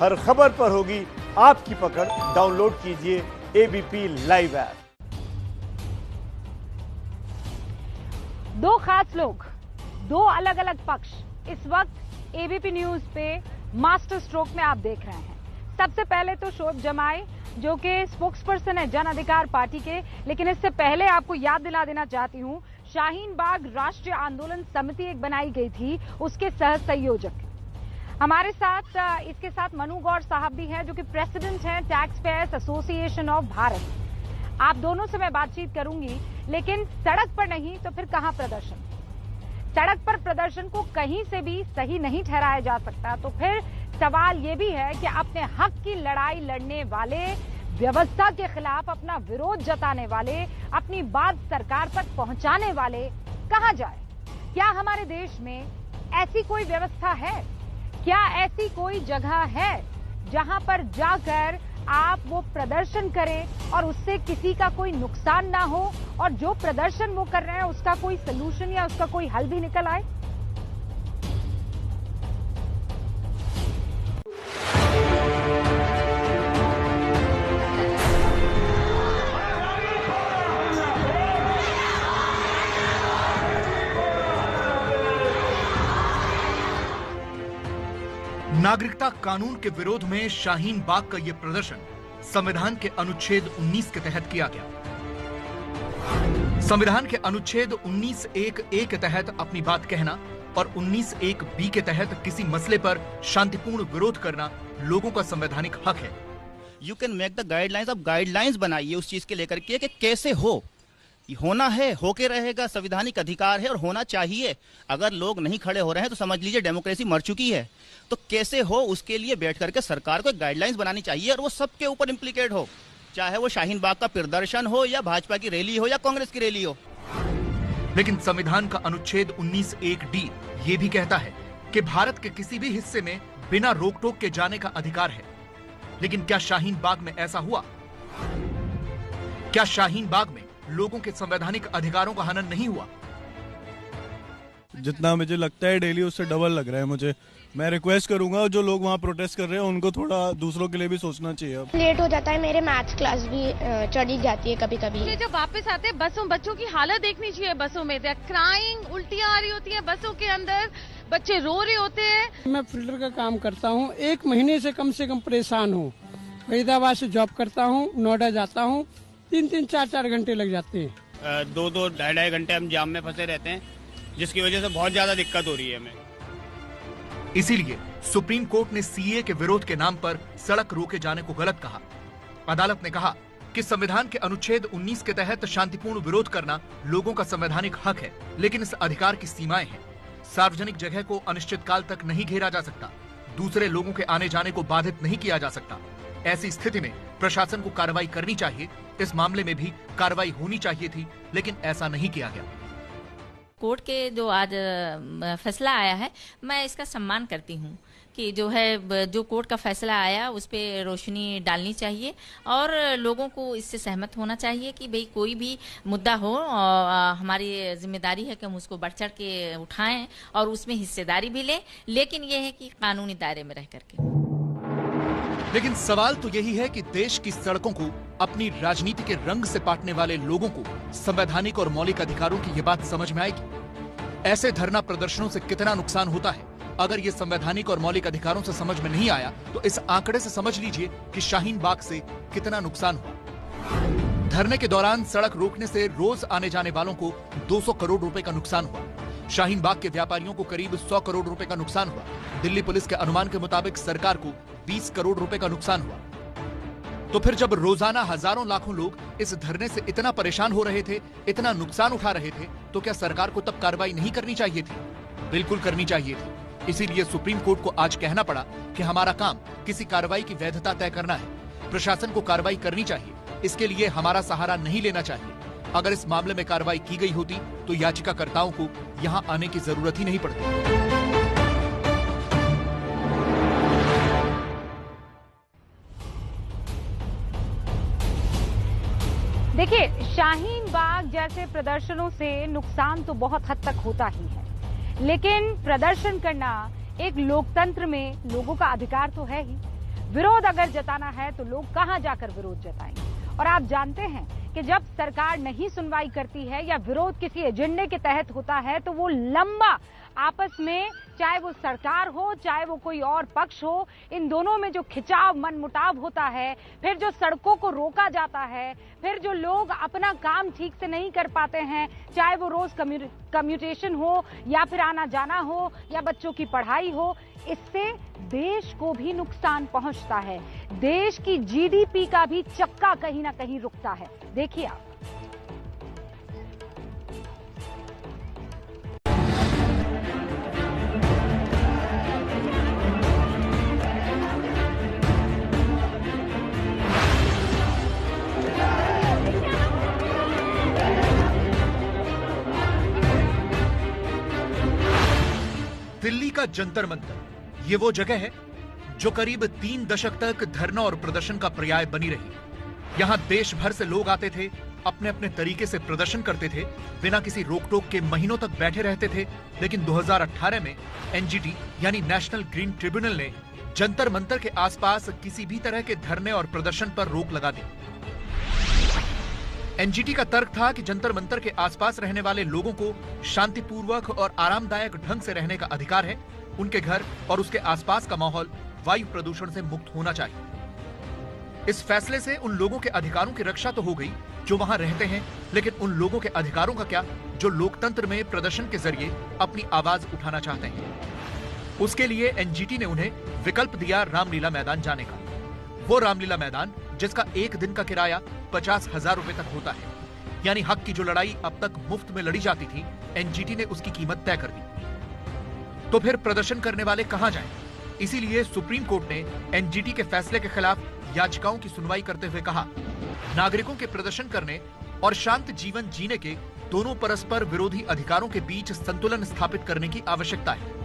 हर खबर पर होगी आपकी पकड़। डाउनलोड कीजिए एबीपी लाइव ऐप। दो खास लोग, दो अलग अलग पक्ष इस वक्त एबीपी न्यूज पे मास्टर स्ट्रोक में आप देख रहे हैं। सबसे पहले तो शोएब जमाई, जो कि स्पोक्स पर्सन है जन अधिकार पार्टी के, लेकिन इससे पहले आपको याद दिला देना चाहती हूं, शाहीन बाग राष्ट्रीय आंदोलन समिति एक बनाई गई थी, उसके सह संयोजक हमारे साथ इसके साथ मनु गौर साहब भी हैं, जो कि प्रेसिडेंट हैं tax payers association of Bharat. आप दोनों से मैं बातचीत करूंगी, लेकिन सड़क पर नहीं तो फिर कहां प्रदर्शन? सड़क पर प्रदर्शन को कहीं से भी सही नहीं ठहराया जा सकता, तो फिर सवाल ये भी है कि अपने हक की लड़ाई लड़ने वाले, व्यवस्था के खिलाफ अपना विरोध जताने वाले, अपनी बात सरकार तक पहुंचाने वाले कहां जाए? क्या हमारे देश में ऐसी कोई व्यवस्था है? क्या ऐसी कोई जगह है जहां पर जाकर आप वो प्रदर्शन करें और उससे किसी का कोई नुकसान ना हो, और जो प्रदर्शन वो कर रहे हैं उसका कोई सलूशन या उसका कोई हल भी निकल आए? नागरिकता कानून के विरोध में शाहीन बाग का यह प्रदर्शन संविधान के अनुच्छेद 19 के तहत किया गया। संविधान के अनुच्छेद 19(1)(a) के तहत अपनी बात कहना और 19(1)(b) के तहत किसी मसले पर शांतिपूर्ण विरोध करना लोगों का संवैधानिक हक है। You can make the guidelines. अब गाइडलाइंस बनाइए उस चीज के लेकर के कि कैसे होना है, होके रहेगा, संवैधानिक अधिकार है और होना चाहिए। अगर लोग नहीं खड़े हो रहे हैं तो समझ लीजिए डेमोक्रेसी मर चुकी है। तो कैसे हो, उसके लिए बैठ करके सरकार को गाइडलाइंस बनानी चाहिए और वो सबके ऊपर इम्प्लीकेट हो, चाहे वो शाहीन बाग का प्रदर्शन हो या भाजपा की रैली हो या कांग्रेस की रैली हो। लेकिन संविधान का अनुच्छेद 19(1)(d) ये भी कहता है कि भारत के किसी भी हिस्से में बिना रोक टोक के जाने का अधिकार है। लेकिन क्या शाहीन बाग में ऐसा हुआ? क्या शाहीन बाग में लोगों के संवैधानिक अधिकारों का हनन नहीं हुआ? जितना मुझे लगता है डेली उससे डबल लग रहा है मुझे। मैं रिक्वेस्ट करूंगा जो लोग वहाँ प्रोटेस्ट कर रहे हैं उनको थोड़ा दूसरों के लिए भी सोचना चाहिए। अब लेट हो जाता है, मेरे मैथ्स क्लास भी चढ़ी जाती है कभी कभी। ये जब वापस आते हैं बच्चों की हालत देखनी चाहिए। बसों में क्राइंग, उल्टियाँ आ रही होती है बसों के अंदर, बच्चे रो रहे होते हैं। मैं फिल्टर का काम करता हूँ, 1 महीने से कम परेशान हूँ। फरीदाबाद से जॉब करता हूँ, नोएडा जाता हूँ, 3-3, 4-4 घंटे लग जाते हैं। 2-2, 2.5 घंटे हम जाम में फंसे रहते हैं, जिसकी वजह से बहुत ज्यादा दिक्कत हो रही है हमें। इसीलिए सुप्रीम कोर्ट ने सीए के विरोध के नाम पर सड़क रोके जाने को गलत कहा। अदालत ने कहा कि संविधान के अनुच्छेद 19 के तहत शांतिपूर्ण विरोध करना लोगों का संवैधानिक हक है, लेकिन इस अधिकार की सीमाएं हैं। सार्वजनिक जगह को अनिश्चित काल तक नहीं घेरा जा सकता, दूसरे लोगों के आने जाने को बाधित नहीं किया जा सकता। ऐसी स्थिति में प्रशासन को कार्रवाई करनी चाहिए। इस मामले में भी कार्रवाई होनी चाहिए थी, लेकिन ऐसा नहीं किया गया। कोर्ट के जो आज फैसला आया है, मैं इसका सम्मान करती हूँ कि जो कोर्ट का फैसला आया उस पर रोशनी डालनी चाहिए और लोगों को इससे सहमत होना चाहिए कि भाई कोई भी मुद्दा हो, हमारी जिम्मेदारी है कि हम उसको बढ़ चढ़ के उठाएं और उसमें हिस्सेदारी भी लें, लेकिन यह है कि कानूनी दायरे में रह करके। लेकिन सवाल तो यही है कि देश की सड़कों को अपनी राजनीति के रंग से पाटने वाले लोगों को संवैधानिक और मौलिक अधिकारों की ये बात समझ में आएगी? ऐसे धरना प्रदर्शनों से कितना नुकसान होता है? अगर ये संवैधानिक और मौलिक अधिकारों से समझ में नहीं आया तो इस आंकड़े से समझ लीजिए कि शाहीन बाग से कितना नुकसान हुआ। धरने के दौरान सड़क रोकने से रोज आने जाने वालों को 200 करोड़ रुपए का नुकसान हुआ। शाहीन बाग के व्यापारियों को करीब 100 करोड़ रुपए का नुकसान हुआ। दिल्ली पुलिस के अनुमान के मुताबिक सरकार को 20 करोड़ रुपए का नुकसान हुआ। तो फिर जब रोजाना हजारों लाखों लोग इस धरने से इतना परेशान हो रहे थे, इतना नुकसान उठा रहे थे, तो क्या सरकार को तब कार्रवाई नहीं करनी चाहिए थी? बिल्कुल करनी चाहिए थी। इसीलिए सुप्रीम कोर्ट को आज कहना पड़ा कि हमारा काम किसी कार्रवाई की वैधता तय करना है। प्रशासन को कार्रवाई करनी चाहिए, इसके लिए हमारा सहारा नहीं लेना चाहिए। अगर इस मामले में कार्रवाई की गई होती तो याचिकाकर्ताओं को यहाँ आने की जरूरत ही नहीं पड़ती। देखिए, शाहीन बाग जैसे प्रदर्शनों से नुकसान तो बहुत हद तक होता ही है, लेकिन प्रदर्शन करना एक लोकतंत्र में लोगों का अधिकार तो है ही। विरोध अगर जताना है तो लोग कहां जाकर विरोध जताएंगे? और आप जानते हैं कि जब सरकार नहीं सुनवाई करती है या विरोध किसी एजेंडे के तहत होता है तो वो लंबा आपस में, चाहे वो सरकार हो चाहे वो कोई और पक्ष हो, इन दोनों में जो खिंचाव मनमुटाव होता है, फिर जो सड़कों को रोका जाता है, फिर जो लोग अपना काम ठीक से नहीं कर पाते हैं, चाहे वो रोज कम्यूटेशन हो या फिर आना जाना हो या बच्चों की पढ़ाई हो, इससे देश को भी नुकसान पहुंचता है। देश की जीडीपी का भी चक्का कहीं ना कहीं रुकता है। देखिए आप। दिल्ली का जंतर मंतर ये वो जगह है जो करीब 3 दशक तक धरना और प्रदर्शन का पर्याय बनी रही। यहां देश भर से लोग आते थे, अपने अपने तरीके से प्रदर्शन करते थे, बिना किसी रोक टोक के महीनों तक बैठे रहते थे। लेकिन 2018 में एनजीटी यानी नेशनल ग्रीन ट्रिब्यूनल ने जंतर मंतर के आसपास किसी भी तरह के धरने और प्रदर्शन पर रोक लगा दी। एनजीटी का तर्क था कि जंतर मंतर के आसपास रहने वाले लोगों को शांतिपूर्वक और आरामदायक ढंग से रहने का अधिकार है। उनके घर और उसके आसपास का माहौल वायु प्रदूषण से मुक्त होना चाहिए। इस फैसले से उन लोगों के अधिकारों की रक्षा तो हो गई जो वहां रहते हैं, लेकिन उन लोगों के अधिकारों का क्या जो लोकतंत्र में प्रदर्शन के जरिए अपनी आवाज उठाना चाहते हैं? उसके लिए एनजीटी ने उन्हें विकल्प दिया रामलीला मैदान जाने का। वो रामलीला मैदान जिसका एक दिन का किराया 50,000 रुपए तक होता है, यानी हक की जो लड़ाई अब तक मुफ्त में लड़ी जाती थी, एनजीटी ने उसकी कीमत तय कर दी। तो फिर प्रदर्शन करने वाले कहां जाएं? इसीलिए सुप्रीम कोर्ट ने एनजीटी के फैसले के खिलाफ याचिकाओं की सुनवाई करते हुए कहा, नागरिकों के प्रदर्शन करने और शांत जीवन जीने के दोनों परस्पर विरोधी अधिकारों के बीच संतुलन स्थापित करने की आवश्यकता है।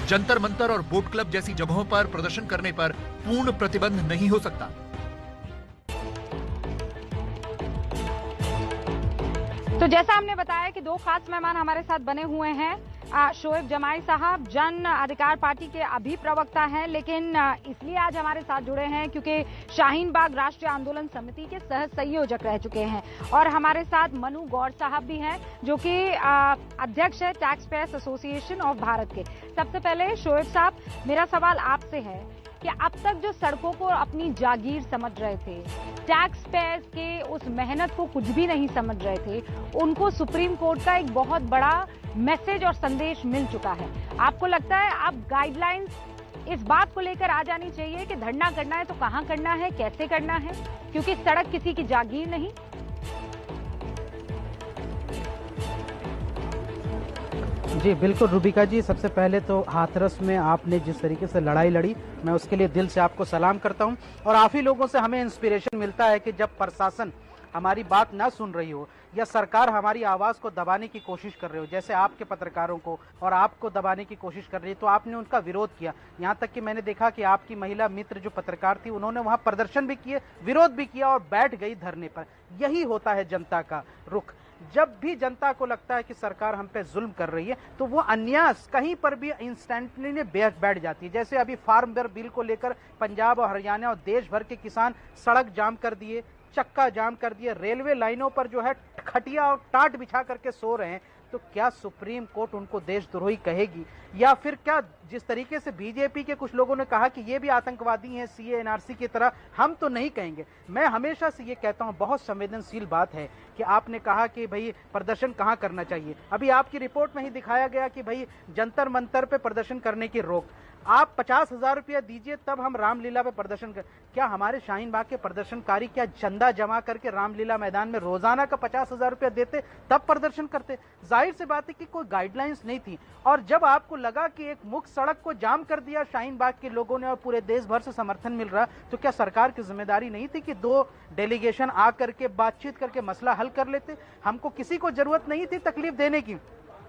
जंतर मंतर और बोट क्लब जैसी जगहों पर प्रदर्शन करने पर पूर्ण प्रतिबंध नहीं हो सकता। तो जैसा हमने बताया कि 2 खास मेहमान हमारे साथ बने हुए हैं। शोएब जमाई साहब जन अधिकार पार्टी के अभी प्रवक्ता हैं, लेकिन इसलिए आज हमारे साथ जुड़े हैं क्योंकि शाहीन बाग राष्ट्रीय आंदोलन समिति के सह संयोजक रह चुके हैं। और हमारे साथ मनु गौड़ साहब भी हैं जो कि अध्यक्ष है tax payers association of Bharat के। सबसे पहले शोएब साहब, मेरा सवाल आपसे है कि अब तक जो सड़कों को अपनी जागीर समझ रहे थे, टैक्स पेयर्स के उस मेहनत को कुछ भी नहीं समझ रहे थे, उनको सुप्रीम कोर्ट का एक बहुत बड़ा मैसेज और संदेश मिल चुका है। आपको लगता है अब गाइडलाइंस इस बात को लेकर आ जानी चाहिए कि धरना करना है तो कहां करना है, कैसे करना है, क्योंकि सड़क किसी की जागीर नहीं? जी बिल्कुल रूबिका जी, सबसे पहले तो हाथरस में आपने जिस तरीके से लड़ाई लड़ी, मैं उसके लिए दिल से आपको सलाम करता हूं। और आप ही लोगों से हमें इंस्पिरेशन मिलता है कि जब प्रशासन हमारी बात ना सुन रही हो या सरकार हमारी आवाज को दबाने की कोशिश कर रही हो, जैसे आपके पत्रकारों को और आपको दबाने की कोशिश कर रही है, तो आपने उनका विरोध किया। यहाँ तक कि मैंने देखा कि आपकी महिला मित्र जो पत्रकार थी, उन्होंने वहां प्रदर्शन भी किए, विरोध भी किया और बैठ गई धरने पर। यही होता है जनता का रुख। जब भी जनता को लगता है कि सरकार हम पे जुल्म कर रही है तो वो अन्यास कहीं पर भी इंस्टेंटली बैठ जाती है। जैसे अभी फार्म बिल को लेकर पंजाब और हरियाणा और देश भर के किसान सड़क जाम कर दिए, चक्का जाम कर दिए, रेलवे लाइनों पर जो है खटिया और टाट बिछा करके सो रहे हैं। तो क्या सुप्रीम कोर्ट उनको देशद्रोही कहेगी? या फिर क्या जिस तरीके से बीजेपी के कुछ लोगों ने कहा कि ये भी आतंकवादी हैं सीए एनआरसी की तरह, हम तो नहीं कहेंगे। मैं हमेशा से ये कहता हूं, बहुत संवेदनशील बात है कि आपने कहा कि भाई प्रदर्शन कहां करना चाहिए। अभी आपकी रिपोर्ट में ही दिखाया गया कि भाई जंतर मंतर पे प्रदर्शन करने की रोक। आप 50,000 रुपया दीजिए तब हम रामलीला पे प्रदर्शन कर। क्या हमारे शाहीन बाग के प्रदर्शनकारी क्या चंदा जमा करके रामलीला मैदान में रोजाना का 50,000 रुपया देते तब प्रदर्शन करते? जाहिर सी बात है कि कोई गाइडलाइंस नहीं थी। और जब आपको लगा कि एक मुख्य सड़क को जाम कर दिया शाहीन बाग के लोगों ने और पूरे देश भर से समर्थन मिल रहा, तो क्या सरकार की जिम्मेदारी नहीं थी कि 2 डेलीगेशन आकर के बातचीत करके मसला हल कर लेते? हमको किसी को जरूरत नहीं थी तकलीफ देने की।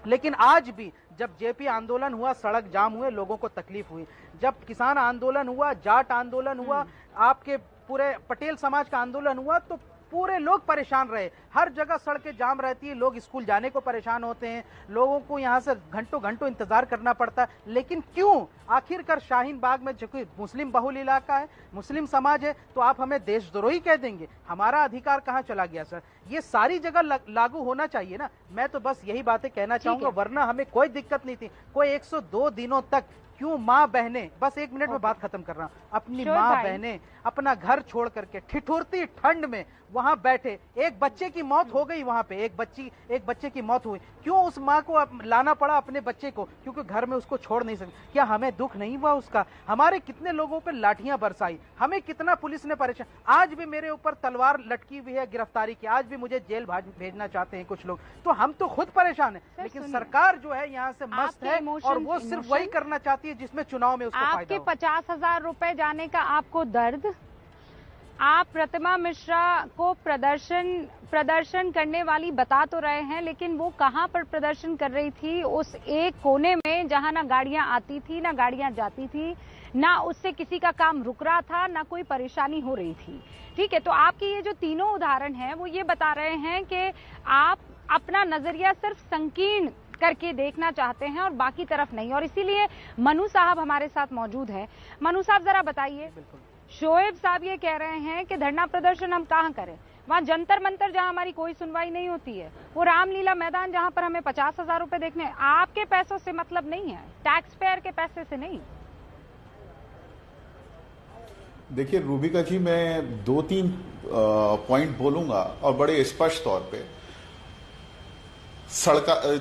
लेकिन आज भी जब जेपी आंदोलन हुआ, सड़क जाम हुए, लोगों को तकलीफ हुई। जब किसान आंदोलन हुआ, जाट आंदोलन हुआ, आपके पूरे पटेल समाज का आंदोलन हुआ, तो पूरे लोग परेशान रहे। हर जगह सड़कें जाम रहती है, लोग स्कूल जाने को परेशान होते हैं, लोगों को यहाँ से घंटों घंटों इंतजार करना पड़ता है। लेकिन क्यों? आखिरकार शाहीन बाग में जो कि मुस्लिम बहुल इलाका है, मुस्लिम समाज है, तो आप हमें देशद्रोही कह देंगे? हमारा अधिकार कहाँ चला गया सर? ये सारी जगह लागू होना चाहिए ना। मैं तो बस यही बातें कहना चाहूंगा, वरना हमें कोई दिक्कत नहीं थी। कोई 102 दिनों तक क्यों माँ बहनें, बस 1 मिनट में बात खत्म कर रहा हूँ, अपनी माँ बहनें अपना घर छोड़ करके ठिठुरती ठंड में वहां बैठे, एक बच्चे की मौत हो गई, वहां पे एक बच्चे की मौत हुई, क्यों उस माँ को लाना पड़ा अपने बच्चे को? क्योंकि घर में उसको छोड़ नहीं सकते। क्या हमें दुख नहीं हुआ उसका? हमारे कितने लोगों पे लाठियां बरसाई, हमें कितना पुलिस ने परेशान। आज भी मेरे ऊपर तलवार लटकी हुई है गिरफ्तारी की, आज भी मुझे जेल भेजना चाहते हैं कुछ लोग। तो हम तो खुद परेशान है, लेकिन सरकार जो है यहाँ से मस्त है और वो सिर्फ वही करना चाहती है जिसमें चुनाव में उसको फायदा हो। आपके 50,000 रुपए जाने का आपको दर्द, आप प्रतिमा मिश्रा को प्रदर्शन करने वाली बता तो रहे हैं, लेकिन वो कहां पर प्रदर्शन कर रही थी? उस एक कोने में जहां ना गाड़ियां आती थी ना गाड़ियां जाती थी, ना उससे किसी का काम रुक रहा था, ना कोई परेशानी हो रही थी। ठीक है, तो आपके ये जो तीनों उदाहरण हैं वो ये बता रहे हैं कि आप अपना नजरिया सिर्फ संकीर्ण करके देखना चाहते हैं और बाकी तरफ नहीं। और इसीलिए मनु साहब हमारे साथ मौजूद है। मनु साहब जरा बताइए, शोएब साहब ये कह रहे हैं कि धरना प्रदर्शन हम कहां करें? वहां जंतर मंतर जहां हमारी कोई सुनवाई नहीं होती है, वो रामलीला मैदान जहां पर हमें 50,000 रुपए देखने, आपके पैसों से मतलब नहीं है, टैक्स पेयर के पैसे से नहीं। देखिए रूबिका जी, मैं 2-3 पॉइंट बोलूंगा और बड़े स्पष्ट तौर पे।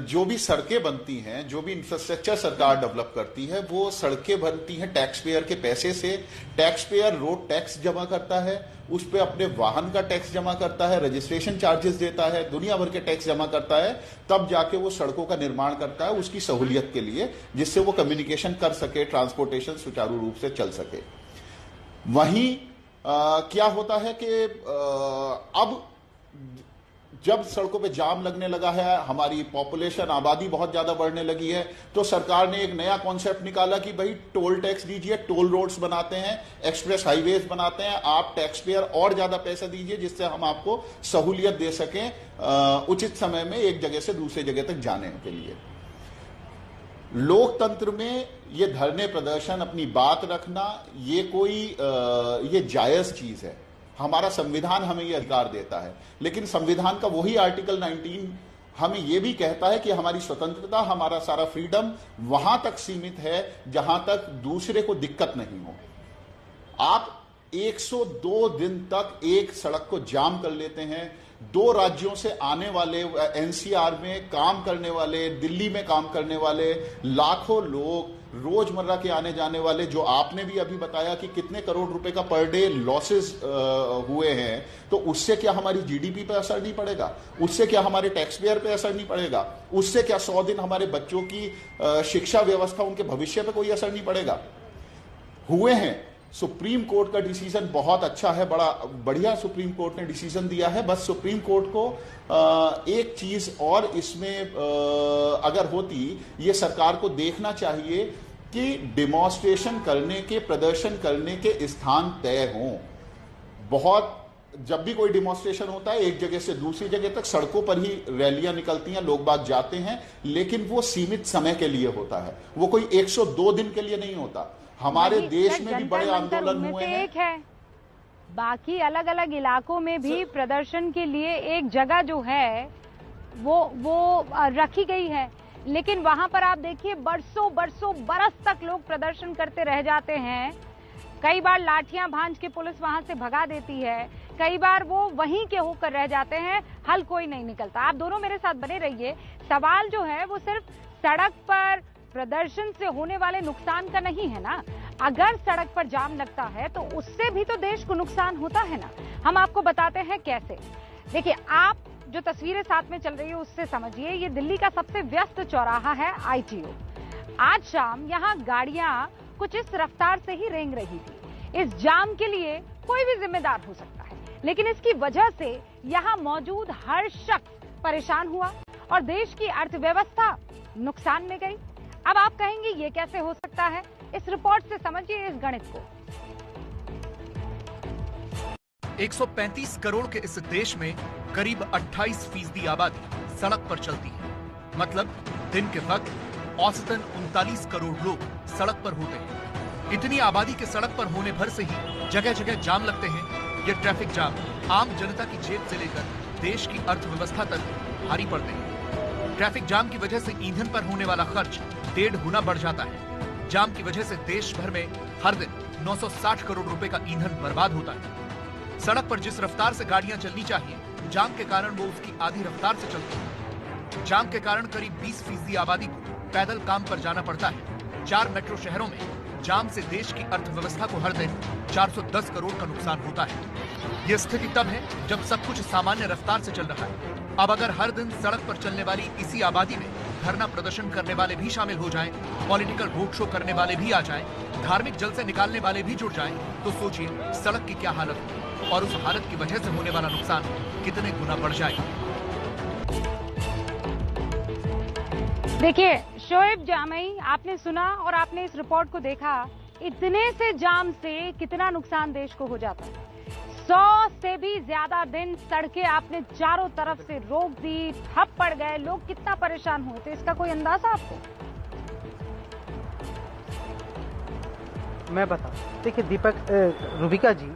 जो भी सड़कें बनती हैं, जो भी इंफ्रास्ट्रक्चर सरकार डेवलप करती है, वो सड़कें बनती हैं टैक्स पेयर के पैसे से। टैक्स पेयर रोड टैक्स जमा करता है, उस पे अपने वाहन का टैक्स जमा करता है, रजिस्ट्रेशन चार्जेस देता है, दुनिया भर के टैक्स जमा करता है, तब जाके वो सड़कों का निर्माण करता है उसकी सहूलियत के लिए, जिससे वो कम्युनिकेशन कर सके, ट्रांसपोर्टेशन सुचारू रूप से चल सके। वहीं क्या होता है कि अब जब सड़कों पे जाम लगने लगा है, हमारी पॉपुलेशन, आबादी बहुत ज्यादा बढ़ने लगी है, तो सरकार ने एक नया कॉन्सेप्ट निकाला कि भाई टोल टैक्स दीजिए, टोल रोड्स बनाते हैं, एक्सप्रेस हाईवेज बनाते हैं, आप टैक्स पेयर और ज्यादा पैसा दीजिए जिससे हम आपको सहूलियत दे सकें उचित समय में एक जगह से दूसरी जगह तक जाने के लिए। लोकतंत्र में ये धरने प्रदर्शन, अपनी बात रखना, ये जायज चीज है। हमारा संविधान हमें ये अधिकार देता है, लेकिन संविधान का वही आर्टिकल 19 हमें यह भी कहता है कि हमारी स्वतंत्रता, हमारा सारा फ्रीडम वहां तक सीमित है जहां तक दूसरे को दिक्कत नहीं हो। आप 102 दिन तक एक सड़क को जाम कर लेते हैं। 2 राज्यों से आने वाले, एनसीआर में काम करने वाले, दिल्ली में काम करने वाले लाखों लोग, रोजमर्रा के आने जाने वाले, जो आपने भी अभी बताया कि कितने करोड़ रुपए का पर डे लॉसेस हुए हैं, तो उससे क्या हमारी जीडीपी पे असर नहीं पड़ेगा? उससे क्या हमारे टैक्स पेयर पे असर नहीं पड़ेगा? उससे क्या 100 दिन हमारे बच्चों की शिक्षा व्यवस्था, उनके भविष्य पे कोई असर नहीं पड़ेगा? हुए हैं। सुप्रीम कोर्ट का डिसीजन बहुत अच्छा है, बड़ा बढ़िया सुप्रीम कोर्ट ने डिसीजन दिया है। बस सुप्रीम कोर्ट को एक चीज और इसमें अगर होती, ये सरकार को देखना चाहिए कि डिमॉन्स्ट्रेशन करने के, प्रदर्शन करने के स्थान तय हों। बहुत जब भी कोई डिमॉन्स्ट्रेशन होता है, एक जगह से दूसरी जगह तक सड़कों पर ही रैलियां निकलती हैं, लोग बाग जाते हैं, लेकिन वो सीमित समय के लिए होता है, वो कोई 102 दिन के लिए नहीं होता। हमारे देश में भी बड़े आंदोलन हुए हैं। एक है, बाकी अलग अलग इलाकों में भी प्रदर्शन के लिए एक जगह जो है वो रखी गई है, लेकिन वहां पर आप देखिए बरस तक लोग प्रदर्शन करते रह जाते हैं। कई बार लाठियां भांज के पुलिस वहां से भगा देती है, कई बार वो वहीं के होकर रह जाते हैं, हल कोई नहीं निकलता। आप दोनों मेरे साथ बने रहिए। सवाल जो है वो सिर्फ सड़क पर प्रदर्शन से होने वाले नुकसान का नहीं है ना। अगर सड़क पर जाम लगता है तो उससे भी तो देश को नुकसान होता है ना। हम आपको बताते हैं कैसे। देखिए, आप जो तस्वीरें साथ में चल रही है उससे समझिए, ये दिल्ली का सबसे व्यस्त चौराहा है आईटीओ। आज शाम यहाँ गाड़ियां कुछ इस रफ्तार से ही रेंग रही थी। इस जाम के लिए कोई भी जिम्मेदार हो सकता है, लेकिन इसकी वजह से यहाँ मौजूद हर शख्स परेशान हुआ और देश की अर्थव्यवस्था नुकसान में गई। अब आप कहेंगे ये कैसे हो सकता है? इस रिपोर्ट से समझिए इस गणित को। 135 करोड़ के इस देश में करीब 28% आबादी सड़क पर चलती है। मतलब दिन के वक्त औसतन 39 करोड़ लोग सड़क पर होते हैं। इतनी आबादी के सड़क पर होने भर से ही जगह जगह जाम लगते हैं। ये ट्रैफिक जाम आम जनता की जेब से लेकर देश की अर्थव्यवस्था तक भारी पड़ते हैं। ट्रैफिक जाम की वजह से ईंधन पर होने वाला खर्च 1.5 गुना बढ़ जाता है। जाम की वजह से देश भर में हर दिन 960 करोड़ रुपए का ईंधन बर्बाद होता है। सड़क पर जिस रफ्तार से गाड़ियां चलनी चाहिए, जाम के कारण वो उसकी आधी रफ्तार से चलती है। जाम के कारण करीब 20% आबादी को पैदल काम पर जाना पड़ता है। 4 मेट्रो शहरों में जाम से देश की अर्थव्यवस्था को हर दिन 410 करोड़ का नुकसान होता है। ये स्थिति तब है जब सब कुछ सामान्य रफ्तार से चल रहा है। अब अगर हर दिन सड़क पर चलने वाली इसी आबादी में धरना प्रदर्शन करने वाले भी शामिल हो जाएं, पॉलिटिकल रोड शो करने वाले भी आ जाएं, धार्मिक जलसे निकालने वाले भी जुड़ जाएं, तो सोचिए सड़क की क्या हालत होगी और उस हालत की वजह से होने वाला नुकसान कितने गुना बढ़ जाएगा। देखिए शोएब जामई, आपने सुना और आपने इस रिपोर्ट को देखा। इतने से जाम से कितना नुकसान देश को हो जाता है। 100 से भी ज्यादा दिन सड़कें आपने चारों तरफ से रोक दी, ठप पड़ गए, लोग कितना परेशान हुए थे, इसका कोई अंदाजा आपको? मैं बता, देखिए दीपक, रूबिका जी,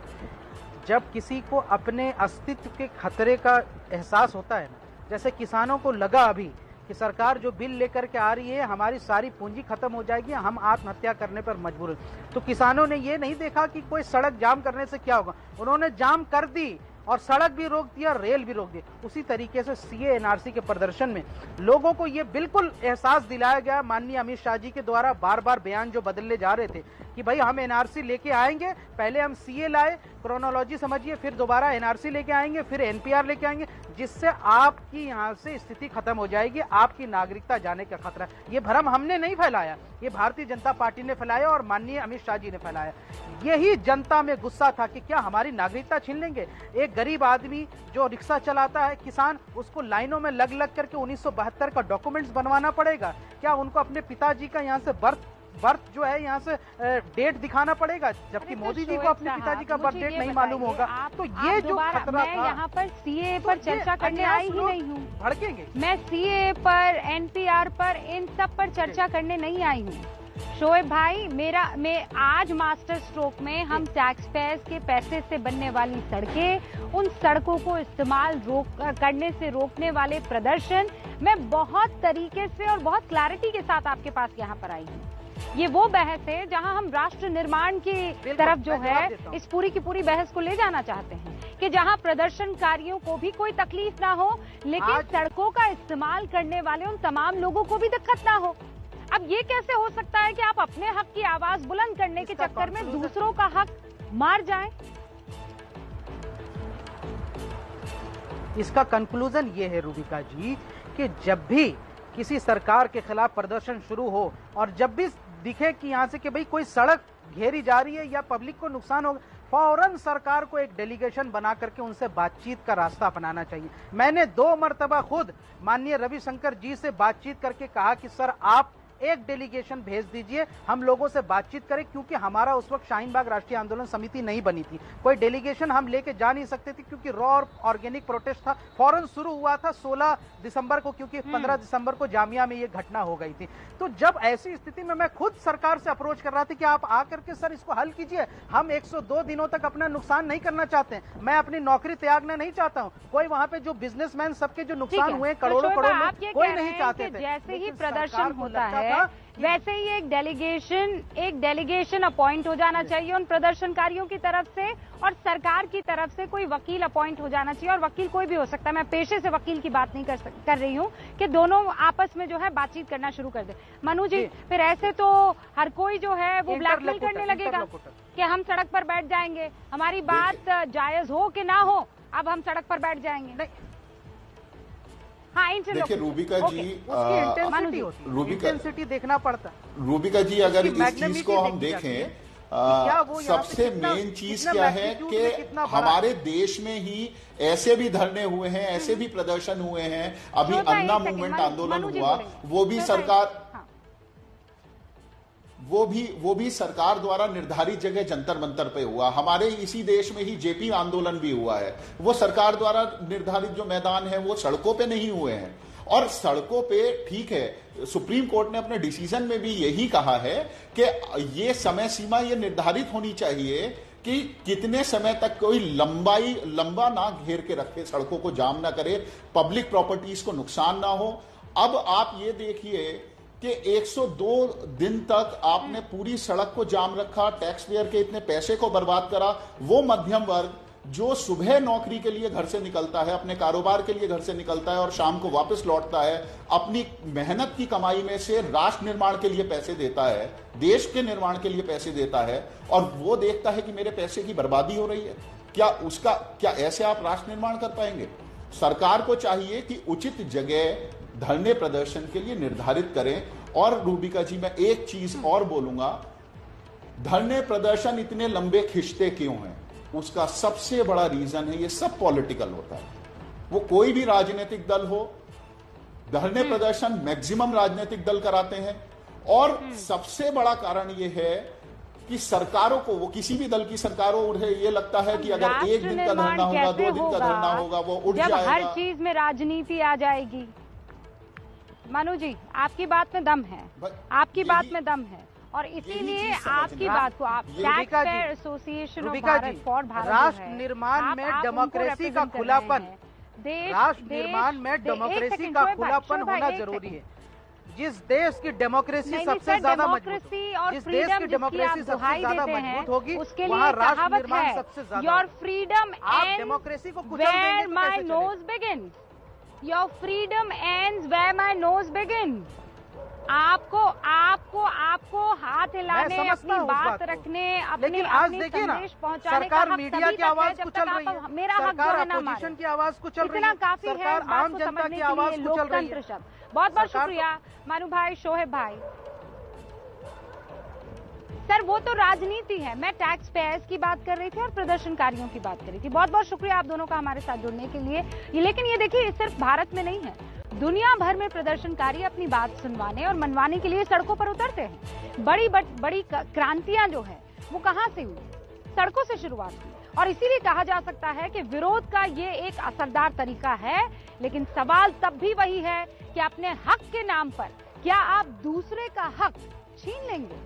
जब किसी को अपने अस्तित्व के खतरे का एहसास होता है ना, जैसे किसानों को लगा अभी कि सरकार जो बिल लेकर के आ रही है, हमारी सारी पूंजी खत्म हो जाएगी, हम आत्महत्या करने पर मजबूर हैं, तो किसानों ने ये नहीं देखा कि कोई सड़क जाम करने से क्या होगा, उन्होंने जाम कर दी और सड़क भी रोक दिया, रेल भी रोक दी। उसी तरीके से सीए एनआरसी के प्रदर्शन में लोगों को ये बिल्कुल एहसास दिलाया गया, माननीय अमित शाह जी के द्वारा बार बार बयान जो बदले जा रहे थे कि भाई हम एनआरसी लेके आएंगे, पहले हम सीए लाए, क्रोनोलॉजी समझिए, फिर दोबारा एनआरसी लेके आएंगे, फिर एनपीआर लेके आएंगे, जिससे आपकी यहाँ से स्थिति खत्म हो जाएगी, आपकी नागरिकता जाने का खतरा। ये भ्रम हमने नहीं फैलाया, ये भारतीय जनता पार्टी ने फैलाया और माननीय अमित शाह जी ने फैलाया। यही जनता में गुस्सा था कि क्या हमारी नागरिकता छीन लेंगे। एक गरीब आदमी जो रिक्शा चलाता है, किसान, उसको लाइनों में लग लग करके 1972 का डॉक्यूमेंट्स बनवाना पड़ेगा। क्या उनको अपने पिताजी का यहाँ से बर्थ जो है यहाँ से डेट दिखाना पड़ेगा, जबकि मोदी जी को अपने पिताजी का बर्थ डेट नहीं मालूम होगा। तो ये जो खतरा मैं यहाँ पर सीए पर चर्चा करने आई ही नहीं हूँ, भड़केंगे। मैं सीए पर, एनपीआर पर, इन सब पर चर्चा करने नहीं आई हूँ। शोएब भाई, मैं आज मास्टर स्ट्रोक में हम टैक्स पेयर्स के पैसे से बनने वाली सड़कें, उन सड़कों को इस्तेमाल करने से रोकने वाले प्रदर्शन, मैं बहुत तरीके से और बहुत क्लैरिटी के साथ आपके पास यहाँ पर आई हूँ। ये वो बहस है जहां हम राष्ट्र निर्माण की तरफ जो है इस पूरी की पूरी बहस को ले जाना चाहते हैं कि जहां प्रदर्शनकारियों को भी कोई तकलीफ ना हो, लेकिन सड़कों का इस्तेमाल करने वाले उन तमाम लोगों को भी दिक्कत ना हो। अब ये कैसे हो सकता है कि आप अपने हक की आवाज बुलंद करने के चक्कर में दूसरों का हक मार जाएं? इसका कंक्लूजन ये है रूबिका जी कि जब भी किसी सरकार के खिलाफ प्रदर्शन शुरू हो और जब भी दिखे कि यहाँ से कि भाई कोई सड़क घेरी जा रही है या पब्लिक को नुकसान होगा, फौरन सरकार को एक डेलीगेशन बना करके उनसे बातचीत का रास्ता अपनाना चाहिए। मैंने 2 मरतबा खुद माननीय रविशंकर जी से बातचीत करके कहा कि सर आप एक डेलीगेशन भेज दीजिए, हम लोगों से बातचीत करें, क्योंकि हमारा उस वक्त शाहीन बाग राष्ट्रीय आंदोलन समिति नहीं बनी थी, कोई डेलीगेशन हम लेके जा नहीं सकते थे क्योंकि रॉ और ऑर्गेनिक प्रोटेस्ट था, फौरन शुरू हुआ था 16 दिसंबर को, क्योंकि 15 दिसंबर को जामिया में ये घटना हो गई थी। तो जब ऐसी स्थिति में मैं खुद सरकार से अप्रोच कर रहा था कि आप आकर के सर इसको हल कीजिए, हम 102 दिनों तक अपना नुकसान नहीं करना चाहते, मैं अपनी नौकरी त्यागना नहीं चाहता हूँ, कोई वहाँ पे जो बिजनेसमैन सबके जो नुकसान हुए करोड़ों में, कोई नहीं चाहते थे। जैसे ही प्रदर्शन होता है वैसे ही एक डेलीगेशन अपॉइंट हो जाना चाहिए उन प्रदर्शनकारियों की तरफ से, और सरकार की तरफ से कोई वकील अपॉइंट हो जाना चाहिए। और वकील कोई भी हो सकता है, मैं पेशे से वकील की बात नहीं कर रही हूँ, कि दोनों आपस में जो है बातचीत करना शुरू कर दे। मनु जी, फिर ऐसे तो हर कोई जो है वो ब्लैकमेल करने लगेगा कि हम सड़क पर बैठ जाएंगे, हमारी बात जायज हो कि ना हो, अब हम सड़क पर बैठ जाएंगे। नहीं, हाँ, देखिए रूबिका जी, इंटेंसिटी देखना पड़ता। रूबिका जी, अगर इस चीज को हम देखें, सबसे मेन चीज क्या है कि हमारे देश में ही ऐसे भी धरने हुए हैं, ऐसे भी प्रदर्शन हुए हैं, अभी अन्ना मूवमेंट आंदोलन हुआ, वो भी सरकार वो भी सरकार द्वारा निर्धारित जगह जंतर मंतर पे हुआ। हमारे इसी देश में ही जेपी आंदोलन भी हुआ है, वो सरकार द्वारा निर्धारित जो मैदान है वो सड़कों पे नहीं हुए हैं। और सड़कों पे ठीक है, सुप्रीम कोर्ट ने अपने डिसीजन में भी यही कहा है कि ये समय सीमा ये निर्धारित होनी चाहिए कि कितने समय तक कोई लंबा ना घेर के रखे, सड़कों को जाम ना करे, पब्लिक प्रॉपर्टीज को नुकसान ना हो। अब आप ये देखिए कि 102 दिन तक आपने पूरी सड़क को जाम रखा, टैक्स पेयर के इतने पैसे को बर्बाद करा। वो मध्यम वर्ग जो सुबह नौकरी के लिए घर से निकलता है, अपने कारोबार के लिए घर से निकलता है और शाम को वापस लौटता है, अपनी मेहनत की कमाई में से राष्ट्र निर्माण के लिए पैसे देता है, देश के निर्माण के लिए पैसे देता है, और वो देखता है कि मेरे पैसे की बर्बादी हो रही है, क्या ऐसे आप राष्ट्र निर्माण कर पाएंगे? सरकार को चाहिए कि उचित जगह धरने प्रदर्शन के लिए निर्धारित करें। और रूबिका जी, मैं एक चीज और बोलूंगा, धरने प्रदर्शन इतने लंबे खिंचते क्यों हैं? उसका सबसे बड़ा रीजन है ये सब पॉलिटिकल होता है। वो कोई भी राजनीतिक दल हो, धरने प्रदर्शन मैक्सिमम राजनीतिक दल कराते हैं। और सबसे बड़ा कारण ये है कि सरकारों को, वो किसी भी दल की सरकारों, उन्हें ये लगता है कि अगर एक दिन का धरना होगा, 2 दिन का धरना होगा, वो उठ जाएगा। जब हर चीज में राजनीति आ जाएगी। मनु जी, आपकी बात में दम है, आपकी बात में दम है, और इसीलिए आपकी बात को आप tax payer association of Bharat for Bharat, राष्ट्र निर्माण में डेमोक्रेसी का खुलापन, राष्ट्र निर्माण में डेमोक्रेसी का खुलापन होना जरूरी है। जिस देश की डेमोक्रेसी सबसे ज्यादा मजबूत, जिस देश की डेमोक्रेसी सबसे ज्यादा मजबूत होगी, वहाँ राष्ट्र निर्माण सबसे ज्यादा। योर फ्रीडम आप डेमोक्रेसी को कुचल देंगे तो कैसे चलेगा? Your freedom ends where my nose begins. आपको हाथ हिलाने, अपनी बात रखने, अपनी संदेश पहुंचाने का हक मीडिया की आवाज कुचल रही है, मेरा हक जो है ना, अपोजिशन की आवाज कुचल रही है, इतना काफी है आम जनता की आवाज कुचल रही है। बहुत बहुत शुक्रिया मनु भाई, शोहेब भाई। सर, वो तो राजनीति है, मैं टैक्स पेयर्स की बात कर रही थी और प्रदर्शनकारियों की बात कर रही थी। बहुत बहुत शुक्रिया आप दोनों का हमारे साथ जुड़ने के लिए। लेकिन ये देखिए, सिर्फ भारत में नहीं है, दुनिया भर में प्रदर्शनकारी अपनी बात सुनवाने और मनवाने के लिए सड़कों पर उतरते हैं। बड़ी क्रांतियां जो है वो कहां से हुई? सड़कों से शुरुआत हुई। और इसीलिए कहा जा सकता है कि विरोध का ये एक असरदार तरीका है। लेकिन सवाल तब भी वही है कि अपने हक के नाम पर क्या आप दूसरे का हक छीन लेंगे?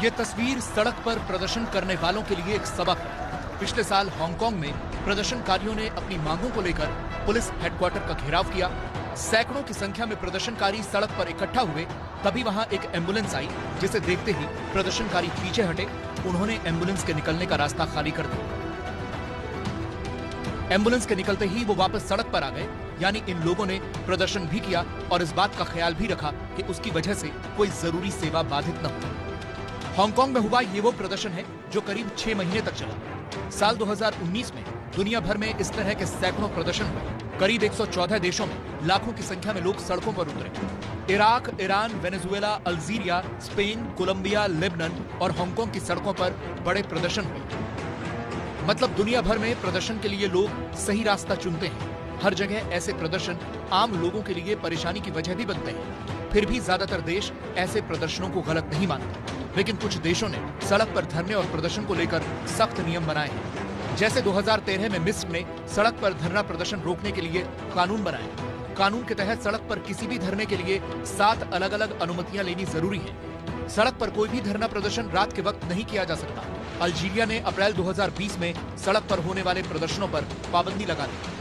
ये तस्वीर सड़क पर प्रदर्शन करने वालों के लिए एक सबक है। पिछले साल हांगकांग में प्रदर्शनकारियों ने अपनी मांगों को लेकर पुलिस हेडक्वार्टर का घेराव किया। सैकड़ों की संख्या में प्रदर्शनकारी सड़क पर इकट्ठा हुए। तभी वहां एक एम्बुलेंस आई, जिसे देखते ही प्रदर्शनकारी पीछे हटे। उन्होंने एम्बुलेंस के निकलने का रास्ता खाली कर दिया। एम्बुलेंस के निकलते ही वो वापस सड़क पर आ गए। यानी इन लोगों ने प्रदर्शन भी किया और इस बात का ख्याल भी रखा कि उसकी वजह से कोई जरूरी सेवा बाधित न हो। हांगकांग में हुआ ये वो प्रदर्शन है जो करीब 6 महीने तक चला। साल 2019 में दुनिया भर में इस तरह के सैकड़ों प्रदर्शन हुए। करीब 114 देशों में लाखों की संख्या में लोग सड़कों पर उतरे। Iraq, Iran, Venezuela, Algeria, Spain, Colombia, Lebanon और हांगकांग की सड़कों पर बड़े प्रदर्शन हुए। मतलब दुनिया भर में प्रदर्शन के लिए लोग सही रास्ता चुनते हैं। हर जगह ऐसे प्रदर्शन आम लोगों के लिए परेशानी की वजह भी बनते हैं। फिर भी ज्यादातर देश ऐसे प्रदर्शनों को गलत नहीं मानते। लेकिन कुछ देशों ने सड़क पर धरने और प्रदर्शन को लेकर सख्त नियम बनाए हैं। जैसे 2013 में मिस्र ने सड़क पर धरना प्रदर्शन रोकने के लिए कानून बनाया। कानून के तहत सड़क पर किसी भी धरने के लिए 7 अलग-अलग अनुमतियां लेनी जरूरी है। सड़क पर कोई भी धरना प्रदर्शन रात के वक्त नहीं किया जा सकता। अल्जीरिया ने अप्रैल 2020 में सड़क पर होने वाले प्रदर्शनों पर पाबंदी लगा दी।